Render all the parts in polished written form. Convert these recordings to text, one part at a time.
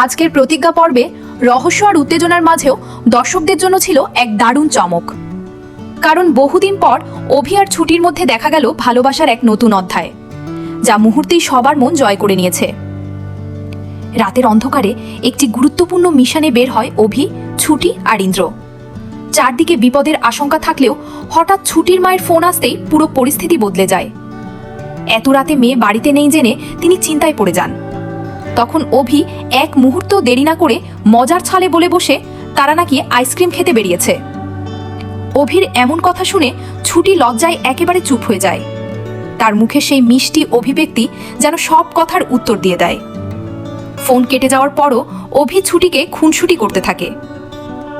আজকের প্রতিজ্ঞা পর্বে রহস্য আর উত্তেজনার মাঝেও দর্শকদের জন্য ছিল এক দারুণ চমক। কারণ বহুদিন পর অভি আর ছুটির মধ্যে দেখা গেল ভালোবাসার এক নতুন অধ্যায়, যা মুহূর্তেই সবার মন জয় করে নিয়েছে। রাতের অন্ধকারে একটি গুরুত্বপূর্ণ মিশনে বের হয় অভি, ছুটি আর ইন্দ্র। চারদিকে বিপদের আশঙ্কা থাকলেও হঠাৎ ছুটির মায়ের ফোন আসতেই পুরো পরিস্থিতি বদলে যায়। এত রাতে মেয়ে বাড়িতে নেই জেনে তিনি চিন্তায় পড়ে যান। তখন অভি এক মুহূর্ত দেরি না করে মজার ছলে বলে বসে তারা নাকি আইসক্রিম খেতে বেরিয়েছে। অভির এমন কথা শুনে ছুটি লজ্জায় একেবারে চুপ হয়ে যায়। তার মুখে সেই মিষ্টি অভিব্যক্তি যেন সব কথার উত্তর দিয়ে দেয়। ফোন কেটে যাওয়ার পরও অভি ছুটিকে খুনসুটি করতে থাকে।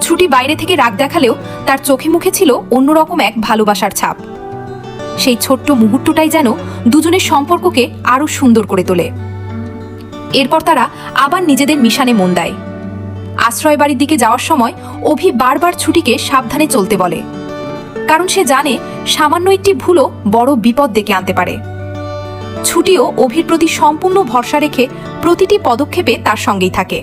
ছুটি বাইরে থেকে রাগ দেখালেও তার চোখে মুখে ছিল অন্যরকম এক ভালোবাসার ছাপ। সেই ছোট্ট মুহূর্তটাই যেন দুজনের সম্পর্ককে আরো সুন্দর করে তোলে। এরপর তারা আবার নিজেদের মিশনে মন দেয়। আশ্রয় বাড়ির দিকে যাওয়ার সময় অভি বারবার ছুটিকে সাবধানে চলতে বলে, কারণ সে জানে সামান্য একটি ভুলও বড় বিপদ ডেকে আনতে পারে। ছুটিও অভির প্রতি সম্পূর্ণ ভরসা রেখে প্রতিটি পদক্ষেপে তার সঙ্গেই থাকে।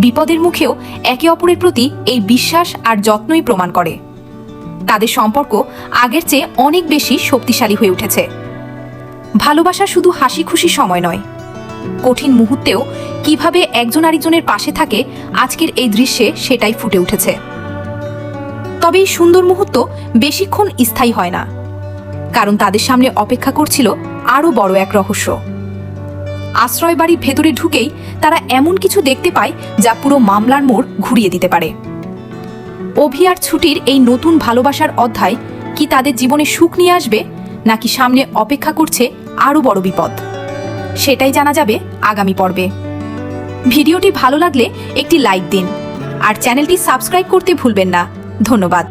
বিপদের মুখেও একে অপরের প্রতি এই বিশ্বাস আর যত্নই প্রমাণ করে তাদের সম্পর্ক আগের চেয়ে অনেক বেশি শক্তিশালী হয়ে উঠেছে। ভালোবাসা শুধু হাসি খুশি সময় নয়, কঠিন মুহূর্তেও কিভাবে একজন আরেকজনের পাশে থাকে আজকের এই দৃশ্যে সেটাই ফুটে উঠেছে। তবে এই সুন্দর মুহূর্ত বেশিক্ষণ স্থায়ী হয় না, কারণ তাদের সামনে অপেক্ষা করছিল আরো বড় এক রহস্য। আশ্রয় বাড়ির ভেতরে ঢুকেই তারা এমন কিছু দেখতে পায় যা পুরো মামলার মোড় ঘুরিয়ে দিতে পারে। অভি আর ছুটির এই নতুন ভালোবাসার অধ্যায় কি তাদের জীবনে সুখ নিয়ে আসবে, নাকি সামনে অপেক্ষা করছে আরো বড় বিপদ, সেটাই জানা যাবে আগামী পর্বে। ভিডিওটি ভালো লাগলে একটি লাইক দিন আর চ্যানেলটি সাবস্ক্রাইব করতে ভুলবেন না। ধন্যবাদ।